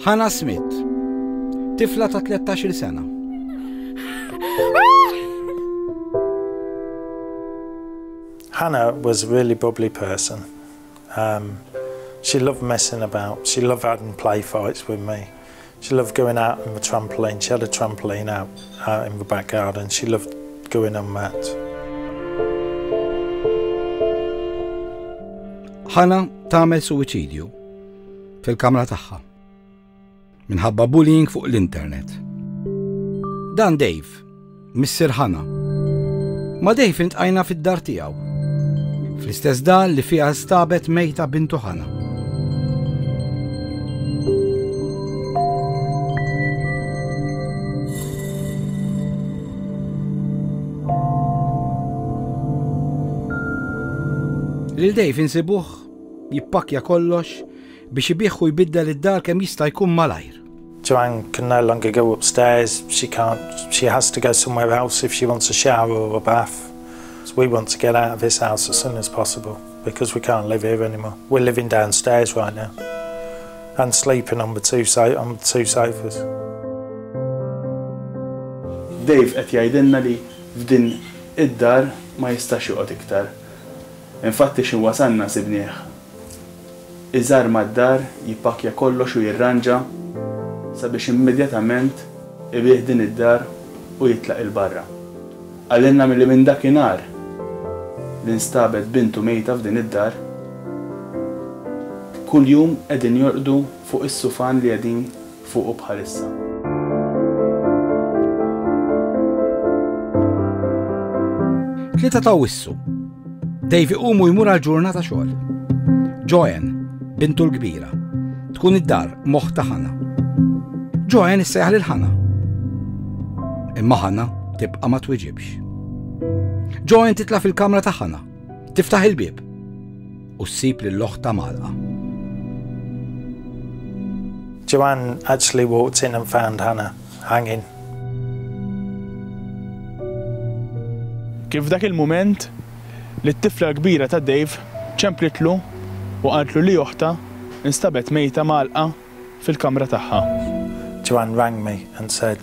Hannah Smith, tifla ta' 13 sena. Hannah was a really bubbly person. She loved messing about. She loved having play fights with me. She loved going out on the trampoline. She had a trampoline out in the back garden. She loved going on that. Hannah tagħmel suwicidju fil-kamra tagħha minħabba bullying fuq l-internet. Dan Dave, Mr. Hannah. Ma Dave intqajna fid-dar tiegħu. Fl-istess dar li fiha stabet mejta bintu Hannah. Lil Dave insibuh jippakja kollox biex ibieħu jbiddel id-dar kemm jista' jkun malajr. Joanne can no longer go upstairs. She has to go somewhere else if she wants a shower or a bath. So we want to get out of this house as soon as possible because we can't live here anymore. We're living downstairs right now and sleeping on the two sofas. Dave qed jgħidilna li f'din id-dar ma jistax joqgħod iktar. Infatti xi wasanna sibnieh. Iżar mad-dar jippakja kollox u jirranġa sabiex immedjatament ibih din id-dar u jitlaq il-barra. Għalilna milli minn dakinhar li nstabet bintu mejta f'din id-dar, kull jum qegħdin jorqdu fuq is-sufan li qegħdin fuqu bħalissa. Tlieta ta' Awwissu. Dave iqumu jmur għall-ġurnata xogħol. Joanne, bintu l-kbira, tkun id-dar moħħ ta' Hannah. Joanne issejjaħ lil Hannah. Imma Hannah tibqa' ma twiġibx. Joanne titla' fil-kamra ta' Hannah, tiftaħ il-bieb u ssib lill-oħta malqa. Joanne actually walked in and found Hannah hanging. Kif dak il-mument li t-tifla kbira ta' Dave ċemplitlu u qaltlu li oħta instabet mejta malqa fil-kamra tagħha. Joanne rang me and said,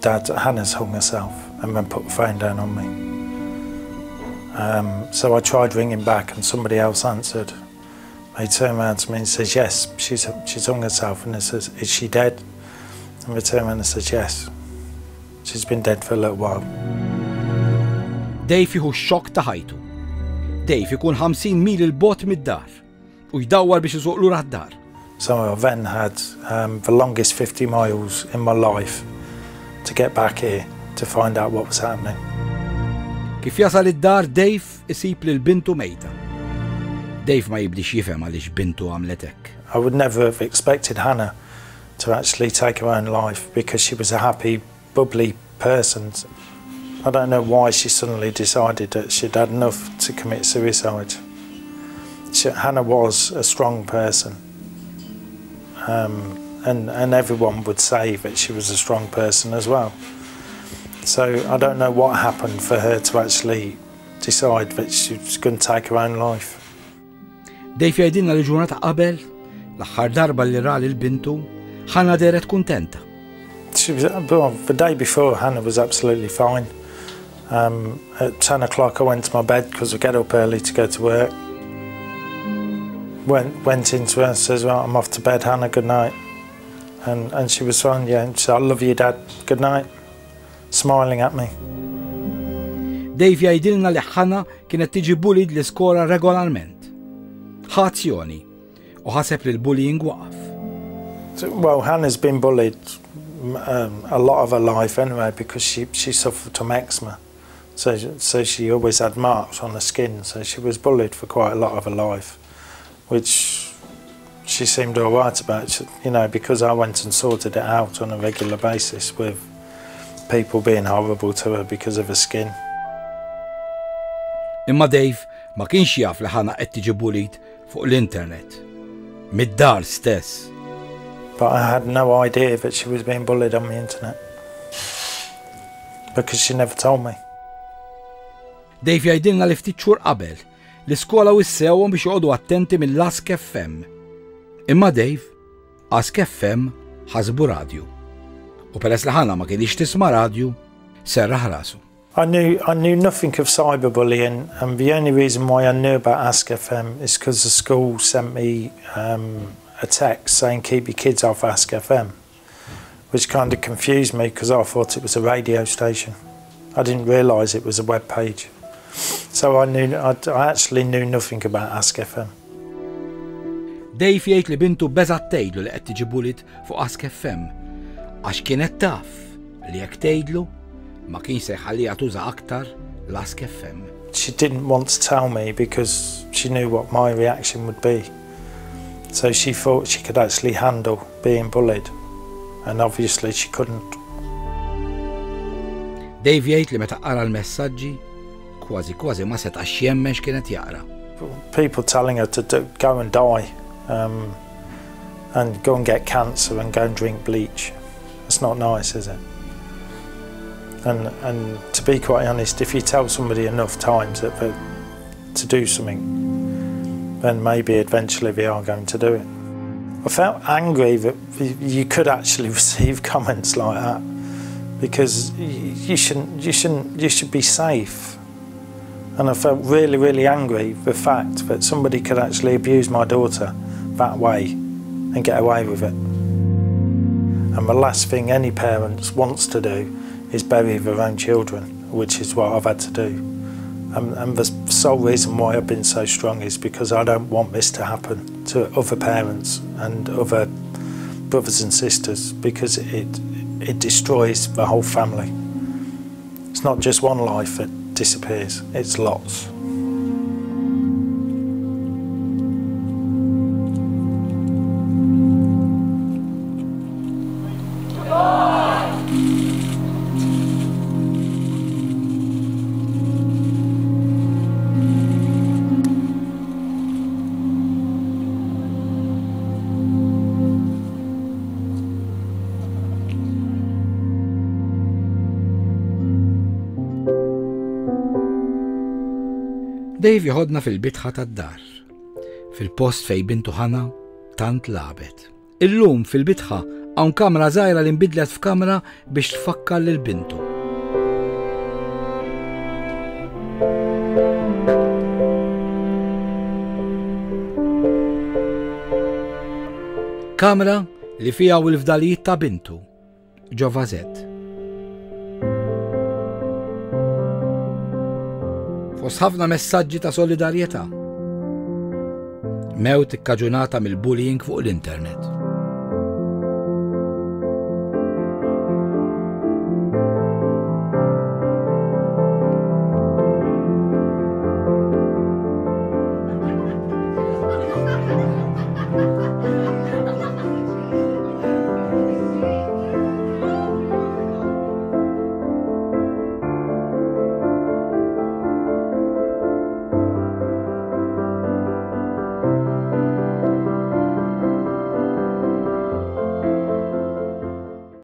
"Dad, Hannah's hung herself," and then put the phone down on me. So I tried ringing back and somebody else answered. They turned around to me and says, "Yes, she's hung herself." And I says, "Is she dead?" And they turned around and says, "Yes, she's been dead for a little while." Dave jieħu x-xokk ta' ħajtu. Dave ikun 50 mil il-bot mid-dar u jdawwar biex isuq lura d-dar. So I then had the longest 50 miles in my life to get back here to find out what was happening. Kif jasal id-dar, Dave isib lil bintu mejta. Dave ma jibdix jifhem għaliex bintu għamlet hekk. I would never have expected Hannah to actually take her own life because she was a happy, bubbly person. I don't know why she suddenly decided that she'd had enough to commit suicide. Hannah was a strong person, and everyone would say that she was a strong person as well. So I don't know what happened for her to actually decide that she was going to take her own life. Dave jgħidilna li ġurnata qabel, l-aħħar darba li ra lill-bintu, Hannah deret kuntenta. The day before, Hannah was absolutely fine. At 10 o'clock I went to my bed because I get up early to go to work. Went into her and says, "Well, I'm off to bed, Hannah, good night." And she was fine, yeah. She said, "I love you, Dad, good night." Smiling at me. Dave jgħidilna li Hannah kienet tiġi bullied l-iskola regolarment. Ħazzjoni u ħaseb li l-bullying waqaf. Well, Hannah's been bullied a lot of her life anyway because she suffered from eczema. So she always had marks on her skin, so she was bullied for quite a lot of her life, which she seemed all right about, you know, because I went and sorted it out on a regular basis with people being horrible to her because of her skin. Imma Dave ma kienx jaf li Hannah qed tiġi bullied fuq l-internet, mid-dar stess. But I had no idea that she was being bullied on the internet because she never told me. Dave jgħidilna li ftit xhur qabel l-iskola wissewhom biex joqogħdu attenti mill-Lask FM. Imma Dave Ask FM ħasbu radju. U peress li ħana ma kienx tisma' radju, serraħ rasu. I knew nothing of cyberbullying, and the only reason why I knew about Ask FM is because the school sent me a text saying keep your kids off Ask FM, which kind of confused me because I thought it was a radio station. I didn't realise it was a web page. So I actually knew nothing about Ask FM. Dave jgħid li bintu beżgħet tgħidlu li qed tiġi bulit fuq Ask FM għax kienet taf li jekk tgħidlu ma kien se jħalliha tuża aktar l-Ask FM. She didn't want to tell me because she knew what my reaction would be. So she thought she could actually handle being bullied, and obviously she couldn't. Dave jgħid li meta qara l-messaġġi kważi ma setax jemmex kienet jaqra. People telling her to go and die, and go and get cancer and go and drink bleach. It's not nice, is it? And to be quite honest, if you tell somebody enough times to do something, then maybe eventually they are going to do it. I felt angry that you could actually receive comments like that, because you should be safe. And I felt really, really angry with the fact that somebody could actually abuse my daughter that way and get away with it. And the last thing any parent wants to do is bury their own children, which is what I've had to do. And the sole reason why I've been so strong is because I don't want this to happen to other parents and other brothers and sisters, because it destroys the whole family. It's not just one life that disappears, it's lots. Dave jħodna fil-bitħa tad-dar, fil-post fej bintu ħana tant labet. Illum fil-bitħa hawn kamra żgħira li nbidlet f'kamra biex tfakkar lil bintu. Kamra li fiha l-fdalijiet ta' bintu, ġo vażett. Fost ħafna messaġġi ta' solidarjetà. Mewt ikkaġunata mill-bullying fuq l-internet.